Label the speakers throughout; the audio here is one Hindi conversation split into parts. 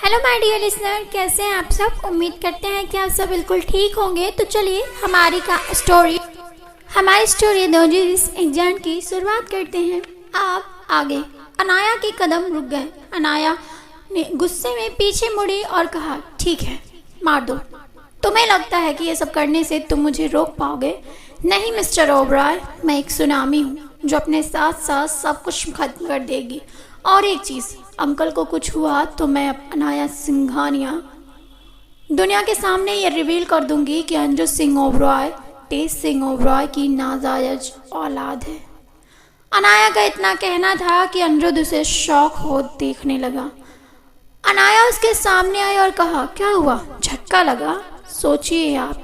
Speaker 1: हेलो माय डियर लिसनर, कैसे हैं आप सब। उम्मीद करते हैं कि आप सब बिल्कुल ठीक होंगे। तो चलिए हमारी स्टोरी 2020 एग्जाम की शुरुआत करते हैं। आप आगे। अनाया के कदम रुक गए। अनाया ने गुस्से में पीछे मुड़ी और कहा, ठीक है, मार दो। तुम्हें लगता है कि ये सब करने से तुम मुझे रोक पाओगे? नहीं मिस्टर ओबरॉय, मैं एक सुनामी हूँ जो अपने साथ साथ सब कुछ खत्म कर देगी। और एक चीज़, अंकल को कुछ हुआ तो मैं अनाया सिंघानिया दुनिया के सामने ये रिवील कर दूंगी कि अंजू सिंह ओबरॉय तेज सिंह ओबरॉय की नाजायज औलाद है। अनाया का इतना कहना था कि अनिरुद्ध उसे शौक हो देखने लगा। अनाया उसके सामने आई और कहा, क्या हुआ, झटका लगा? सोचिए आप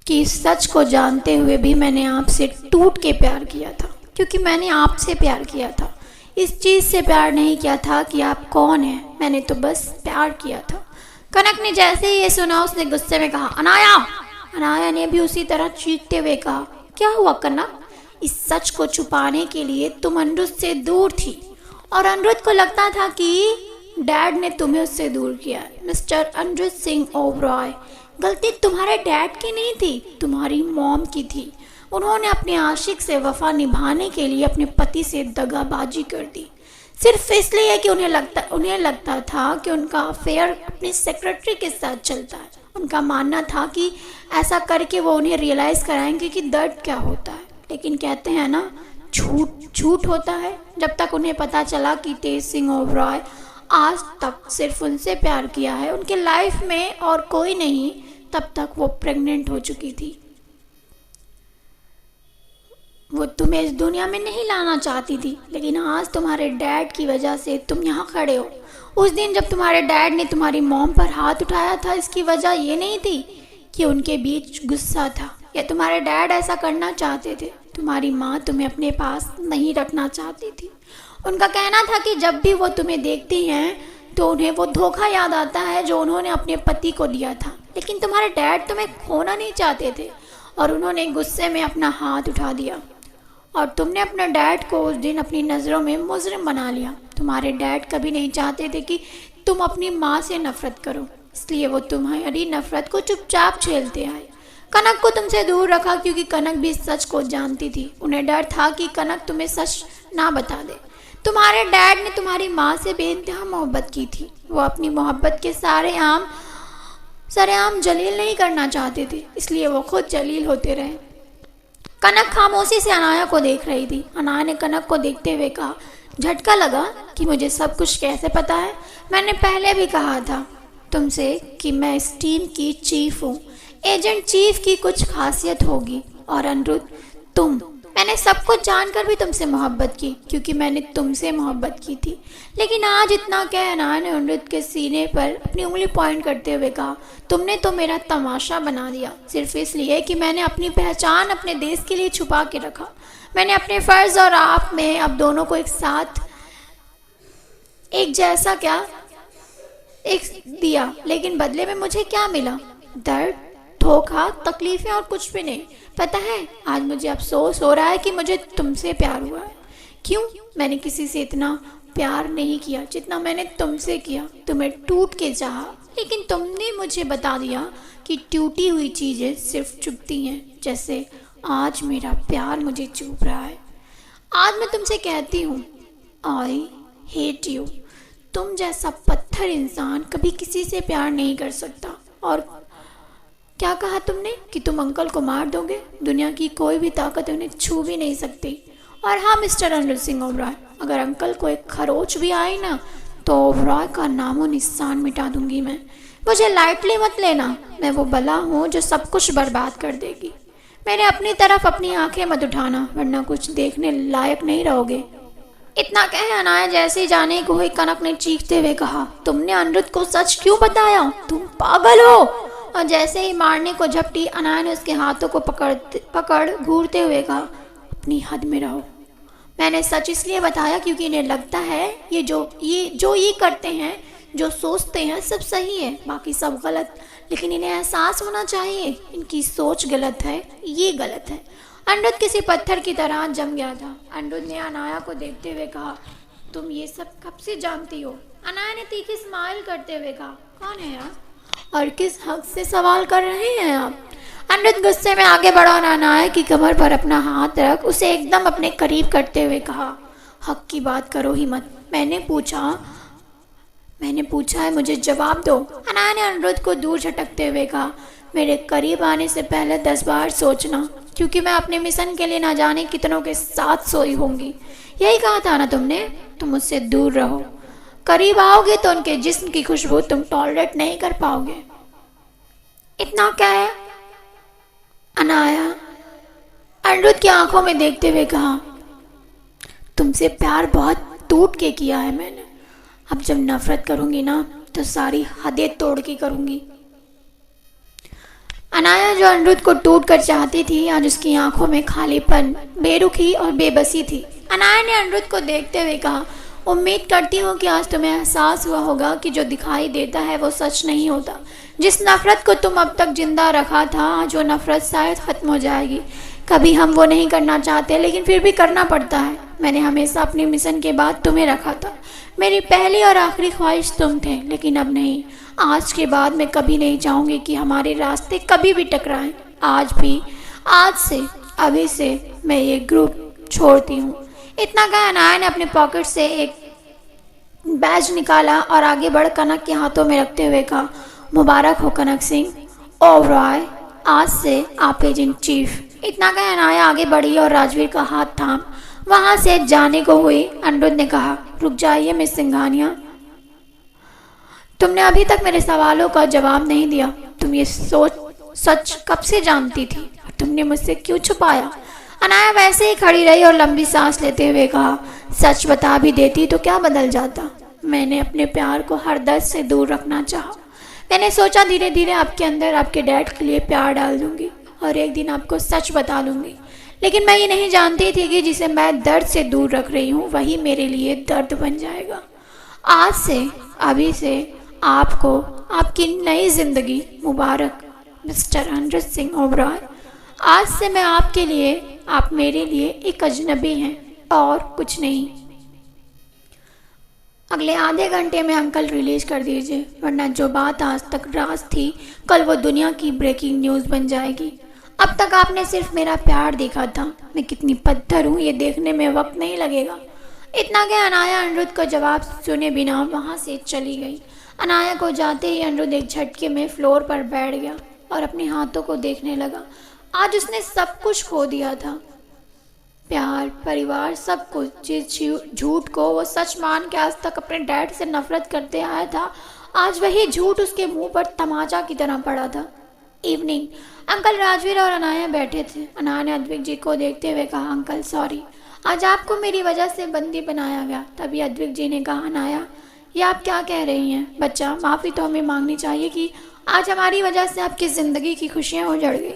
Speaker 1: कि इस सच को जानते हुए भी मैंने आपसे टूट के प्यार किया था, क्योंकि मैंने आपसे प्यार किया था। इस चीज़ से प्यार नहीं किया था कि आप कौन हैं, मैंने तो बस प्यार किया था। कनक ने जैसे ही ये सुना उसने गुस्से में कहा, अनाया। अनाया ने भी उसी तरह चीखते हुए कहा, क्या हुआ कनक? इस सच को छुपाने के लिए तुम अनिरुद्ध से दूर थी और अनिरुद्ध को लगता था कि डैड ने तुम्हें उससे दूर किया। मिस्टर अनिरुद्ध सिंह ओबरॉय, गलती तुम्हारे डैड की नहीं थी, तुम्हारी मॉम की थी। उन्होंने अपने आशिक से वफा निभाने के लिए अपने पति से दगाबाजी कर दी, सिर्फ इसलिए कि उन्हें लगता था कि उनका अफेयर अपने सेक्रेटरी के साथ चलता है। उनका मानना था कि ऐसा करके वो उन्हें रियलाइज़ कराएंगे कि दर्द क्या होता है। लेकिन कहते हैं ना, झूठ होता है। जब तक उन्हें पता चला कि तेज सिंह ओबरॉय आज तक सिर्फ उनसे प्यार किया है, उनके लाइफ में और कोई नहीं, तब तक वो प्रेग्नेंट हो चुकी थी। वो तुम्हें इस दुनिया में नहीं लाना चाहती थी, लेकिन आज तुम्हारे डैड की वजह से तुम यहाँ खड़े हो। उस दिन जब तुम्हारे डैड ने तुम्हारी मॉम पर हाथ उठाया था, इसकी वजह ये नहीं थी कि उनके बीच गुस्सा था या तुम्हारे डैड ऐसा करना चाहते थे। तुम्हारी माँ तुम्हें अपने पास नहीं रखना चाहती थी। उनका कहना था कि जब भी वो तुम्हें देखती हैं तो उन्हें वो धोखा याद आता है जो उन्होंने अपने पति को दिया था। लेकिन तुम्हारे डैड तुम्हें खोना नहीं चाहते थे और उन्होंने गुस्से में अपना हाथ उठा दिया और तुमने अपने डैड को उस दिन अपनी नज़रों में मुजरिम बना लिया। तुम्हारे डैड कभी नहीं चाहते थे कि तुम अपनी माँ से नफरत करो, इसलिए वो तुम्हारी नफरत को चुपचाप झेलते आए। कनक को तुमसे दूर रखा क्योंकि कनक भी सच को जानती थी। उन्हें डर था कि कनक तुम्हें सच ना बता दे। तुम्हारे डैड ने तुम्हारी माँ से बेइंतहा मोहब्बत की थी। वो अपनी मोहब्बत के सरेआम जलील नहीं करना चाहते थे, इसलिए वो खुद जलील होते रहे। कनक खामोशी से अनाया को देख रही थी। अनाया ने कनक को देखते हुए कहा, झटका लगा कि मुझे सब कुछ कैसे पता है? मैंने पहले भी कहा था तुमसे कि मैं इस टीम की चीफ हूँ। एजेंट चीफ की कुछ खासियत होगी। और अनिरुद्ध, मैंने सब कुछ जानकर भी तुमसे मोहब्बत की क्योंकि मैंने तुमसे मोहब्बत की थी। लेकिन आज इतना कह अनाया ने अनिरुद्ध के सीने पर अपनी उंगली पॉइंट करते हुए कहा, तुमने तो मेरा तमाशा बना दिया, सिर्फ इसलिए कि मैंने अपनी पहचान अपने देश के लिए छुपा के रखा। मैंने अपने फ़र्ज़ और आप में अब दोनों को एक साथ एक जैसा दिया, लेकिन बदले में मुझे क्या मिला? दर्द, धोखा, तकलीफें और कुछ भी नहीं। पता है, आज मुझे अफसोस हो रहा है कि मुझे तुमसे प्यार हुआ है। क्यों? मैंने किसी से इतना प्यार नहीं किया जितना मैंने तुमसे किया। तुम्हें टूट के चाहा, लेकिन तुमने मुझे बता दिया कि टूटी हुई चीज़ें सिर्फ चुभती हैं, जैसे आज मेरा प्यार मुझे चुभ रहा है। आज मैं तुमसे कहती हूँ, आई हेट यू। तुम जैसा पत्थर इंसान कभी किसी से प्यार नहीं कर सकता। और क्या कहा तुमने कि तुम अंकल को मार दोगे? दुनिया की कोई भी ताकत उन्हें छू भी नहीं सकती। और हाँ मिस्टर अनिरुद्ध सिंह ओबरॉय, अगर अंकल को एक खरोच भी आई ना तो ओबरॉय का नामो निशान मिटा दूंगी मैं। मुझे लाइटली मत लेना, मैं वो बला हूँ जो सब कुछ बर्बाद कर देगी। मेरे अपनी तरफ अपनी आंखें मत उठाना, वरना कुछ देखने लायक नहीं रहोगे। इतना कहे अनाया जैसे ही जाने को हुई, कनक ने चीखते हुए कहा, तुमने अनिरुद्ध को सच क्यों बताया? तुम पागल हो। और जैसे ही मारने को झपटी, अनाया ने उसके हाथों को पकड़ घूरते हुए कहा, अपनी हद में रहो। मैंने सच इसलिए बताया क्योंकि इन्हें लगता है ये जो करते हैं, जो सोचते हैं, सब सही है, बाकी सब गलत। लेकिन इन्हें एहसास होना चाहिए इनकी सोच गलत है, ये गलत है। अनिरुद्ध किसी पत्थर की तरह जम गया था। अनिरुद्ध ने अनाया को देखते हुए कहा, तुम ये सब कब से जानती हो? अनाया ने तीखी स्माइल करते हुए कहा। कौन है आप और किस हक से सवाल कर रहे हैं आप? अनिरुद्ध गुस्से में आगे बढ़ा और अनाया की कमर पर अपना हाथ रख उसे एकदम अपने करीब करते हुए कहा, हक की बात करो ही मत। मैंने पूछा है, मुझे जवाब दो। अनाया ने अनिरुद्ध को दूर झटकते हुए कहा, मेरे करीब आने से पहले 10 बार सोचना, क्योंकि मैं अपने मिशन के लिए ना जाने कितनों के साथ सोई होंगी। यही कहा था ना तुमने? तुम मुझसे दूर रहो। करीब आओगे तो उनके जिस्म की खुशबू तुम टॉलरेट नहीं कर पाओगे। इतना क्या है? अनाया अनिरुद्ध की आंखों में देखते हुए कहा, तुमसे प्यार बहुत टूट के किया है मैंने। अब जब नफरत करूंगी ना तो सारी हदें तोड़ के करूंगी। अनाया जो अनिरुद्ध को टूट कर चाहती थी, आज उसकी आंखों में खालीपन, बेरुखी और बेबसी थी। अनाया ने अनिरुद्ध को देखते हुए कहा, उम्मीद करती हूँ कि आज तुम्हें एहसास हुआ होगा कि जो दिखाई देता है वो सच नहीं होता। जिस नफरत को तुम अब तक जिंदा रखा था, आज वो नफरत शायद खत्म हो जाएगी। कभी हम वो नहीं करना चाहते, लेकिन फिर भी करना पड़ता है। मैंने हमेशा अपने मिशन के बाद तुम्हें रखा था। मेरी पहली और आखिरी ख्वाहिश तुम थे, लेकिन अब नहीं। आज के बाद मैं कभी नहीं चाहूँगी कि हमारे रास्ते कभी भी टकराएं। आज से, अभी से मैं ये ग्रुप छोड़ती हूँ। इतना कहा अनाया ने अपने पॉकेट से एक बैज निकाला और आगे बढ़ कनक के हाथों में रखते हुए कहा, मुबारक हो कनक सिंह ओबरॉय, आज से आप एजेंट चीफ। इतना कहा अनाया आगे बढ़ी और राजवीर का हाथ थाम वहां से जाने को हुई। अनिरुद्ध ने कहा, रुक जाइए मिस सिंघानिया, तुमने अभी तक मेरे सवालों का जवाब नहीं दिया। तुम ये सच कब से जानती थी? तुमने मुझसे क्यों छुपाया? अनाया वैसे ही खड़ी रही और लंबी सांस लेते हुए कहा, सच बता भी देती तो क्या बदल जाता? मैंने अपने प्यार को हर दर्द से दूर रखना चाहा। मैंने सोचा धीरे धीरे आपके अंदर आपके डैड के लिए प्यार डाल दूंगी और एक दिन आपको सच बता दूंगी। लेकिन मैं ये नहीं जानती थी कि जिसे मैं दर्द से दूर रख रही हूँ वही मेरे लिए दर्द बन जाएगा। आज से, अभी से आपको आपकी नई जिंदगी मुबारक मिस्टर अनिरुद्ध सिंह ओबरॉय। आज से मैं आपके लिए, आप मेरे लिए एक अजनबी हैं और कुछ नहीं। अगले आधे घंटे में अंकल रिलीज कर दीजिए, वरना जो बात आज तक राज थी कल वो दुनिया की ब्रेकिंग न्यूज़ बन जाएगी। अब तक आपने सिर्फ मेरा प्यार देखा था, मैं कितनी पत्थर हूँ ये देखने में वक्त नहीं लगेगा। इतना कि अनाया अनिरुद्ध का जवाब सुने बिना वहाँ से चली गई। अनाया को जाते ही अनिरुद्ध एक झटके में फ्लोर पर बैठ गया और अपने हाथों को देखने लगा। आज उसने सब कुछ खो दिया था, प्यार, परिवार, सब कुछ। जिस झूठ को वो सच मान के आज तक अपने डैड से नफरत करते आया था, आज वही झूठ उसके मुंह पर तमाचा की तरह पड़ा था। इवनिंग, अंकल राजवीर और अनाया बैठे थे। अनाया ने अद्विक जी को देखते हुए कहा, अंकल सॉरी, आज आपको मेरी वजह से बंदी बनाया गया। तभी अद्विक जी ने कहा, अनाया ये आप क्या कह रही हैं? बच्चा, माफ़ी तो हमें मांगनी चाहिए कि आज हमारी वजह से आपकी ज़िंदगी की खुशियाँ उजड़ गई।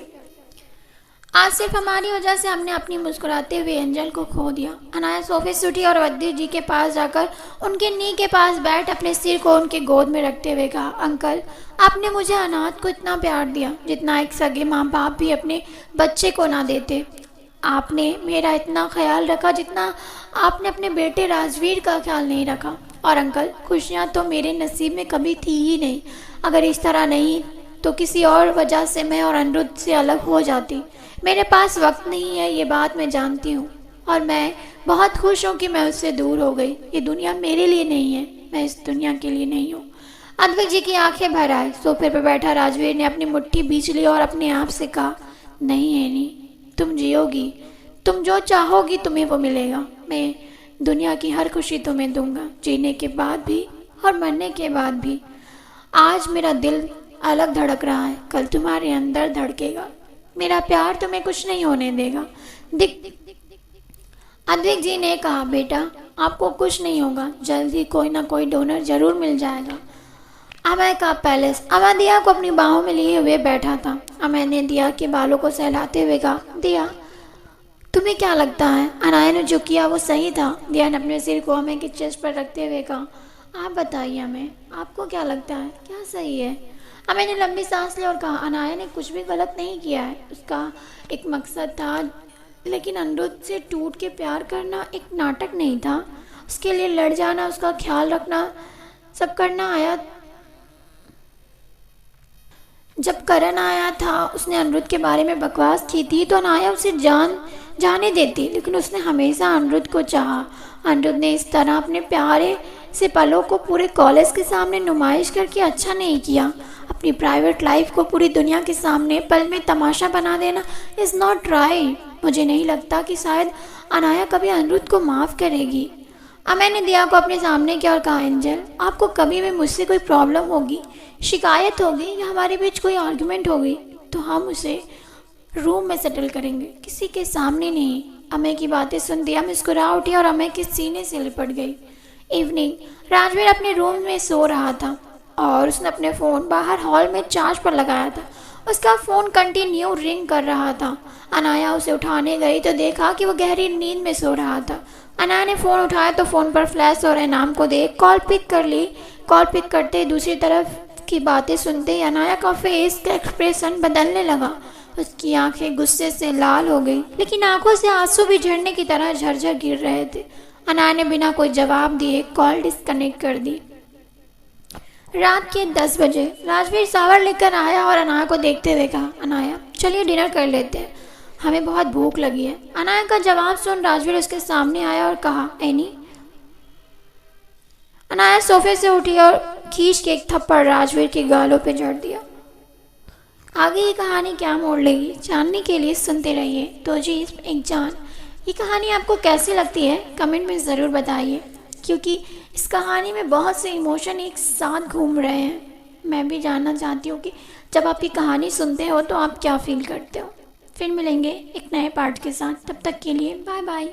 Speaker 1: आज सिर्फ हमारी वजह से हमने अपनी मुस्कुराते हुए एंजल को खो दिया। अनाया सोफे से उठी और अद्विक जी के पास जाकर उनके नी के पास बैठ अपने सिर को उनके गोद में रखते हुए कहा, अंकल आपने मुझे अनाथ को इतना प्यार दिया जितना एक सगे माँ बाप भी अपने बच्चे को ना देते। आपने मेरा इतना ख्याल रखा जितना आपने अपने बेटे राजवीर का ख्याल नहीं रखा। और अंकल, खुशियाँ तो मेरे नसीब में कभी थी ही नहीं। अगर इस तरह नहीं तो किसी और वजह से मैं और अनिरुद्ध से अलग हो जाती। मेरे पास वक्त नहीं है, ये बात मैं जानती हूँ, और मैं बहुत खुश हूँ कि मैं उससे दूर हो गई। ये दुनिया मेरे लिए नहीं है, मैं इस दुनिया के लिए नहीं हूँ। अद्विक जी की आंखें भर आई। सोफे पर बैठा राजवीर ने अपनी मुट्ठी बीच ली और अपने आप से कहा, नहीं एनी, तुम जियोगी, तुम जो चाहोगी तुम्हें वो मिलेगा। मैं दुनिया की हर खुशी तुम्हें दूंगा, जीने के बाद भी और मरने के बाद भी। आज मेरा दिल अलग धड़क रहा है, कल तुम्हारे अंदर धड़केगा। मेरा प्यार तुम्हें कुछ नहीं होने देगा। अद्विक जी ने कहा, बेटा आपको कुछ नहीं होगा, जल्द ही कोई ना कोई डोनर जरूर मिल जाएगा। अमय का पैलेस। अमय दिया को अपनी बाहों में लिए हुए बैठा था। अमय ने दिया के बालों को सहलाते हुए कहा, दिया तुम्हें क्या लगता है अनाया ने जो किया वो सही था? दिया ने अपने सिर को अमय के चेस्ट पर रखते हुए कहा, आप बताइए अमय, आपको क्या लगता है क्या सही है? अमय ने लंबी सांस ली और कहा, अनाया ने कुछ भी गलत नहीं किया है, उसका एक मकसद था, लेकिन अनिरुद्ध से टूट के प्यार करना एक नाटक नहीं था। उसके लिए लड़ जाना, उसका ख्याल रखना, सब करना आया। जब करण आया था, उसने अनिरुद्ध के बारे में बकवास की थी तो अनाया उसे जाने देती, लेकिन उसने हमेशा अनिरुद्ध को चाहा। अनिरुद्ध ने इस तरह अपने प्यारे से पलों को पूरे कॉलेज के सामने नुमाइश करके अच्छा नहीं किया। अपनी प्राइवेट लाइफ को पूरी दुनिया के सामने पल में तमाशा बना देना इज़ नॉट राइट। मुझे नहीं लगता कि शायद अनाया कभी अनिरुद्ध को माफ़ करेगी। अब मैंने दिया को अपने सामने किया और कहा, एंजल, आपको कभी भी मुझसे कोई प्रॉब्लम होगी, शिकायत होगी या हमारे बीच कोई आर्गुमेंट होगी तो हम उसे रूम में सेटल करेंगे, किसी के सामने नहीं। अमय की बातें सुन दिया मुस्कुरा उठी और अमय के सीने से लिपट गई। इवनिंग, राजवीर अपने रूम में सो रहा था और उसने अपने फ़ोन बाहर हॉल में चार्ज पर लगाया था। उसका फ़ोन कंटिन्यू रिंग कर रहा था। अनाया उसे उठाने गई तो देखा कि वो गहरी नींद में सो रहा था। अनाया ने फ़ोन उठाया तो फ़ोन पर फ्लैश हो रहे नाम को देख कॉल पिक कर ली। कॉल पिक करते दूसरी तरफ की बातें सुनते ही अनाया का फेस का एक्सप्रेशन बदलने लगा। उसकी आंखें गुस्से से लाल हो गई, लेकिन आंखों से आंसू भी झरने की तरह झरझर गिर रहे थे। अनाया ने बिना कोई जवाब दिए कॉल डिस्कनेक्ट कर दी। रात के 10 बजे राजवीर शावर लेकर आया और अनाया को देखते हुए कहा, अनाया, चलिए डिनर कर लेते हैं, हमें बहुत भूख लगी है। अनाया का जवाब सुन राजवीर उसके सामने आया और कहा, एनी। अनाया सोफे से उठी और खींच के एक थप्पड़ राजवीर के गालों पे जड़ दिया। आगे ये कहानी क्या मोड़ लेगी जानने के लिए सुनते रहिए तो जी एक जान। ये कहानी आपको कैसी लगती है कमेंट में ज़रूर बताइए, क्योंकि इस कहानी में बहुत से इमोशन एक साथ घूम रहे हैं। मैं भी जानना चाहती हूँ कि जब आप ये कहानी सुनते हो तो आप क्या फील करते हो। फिर मिलेंगे एक नए पार्ट के साथ, तब तक के लिए बाय बाय।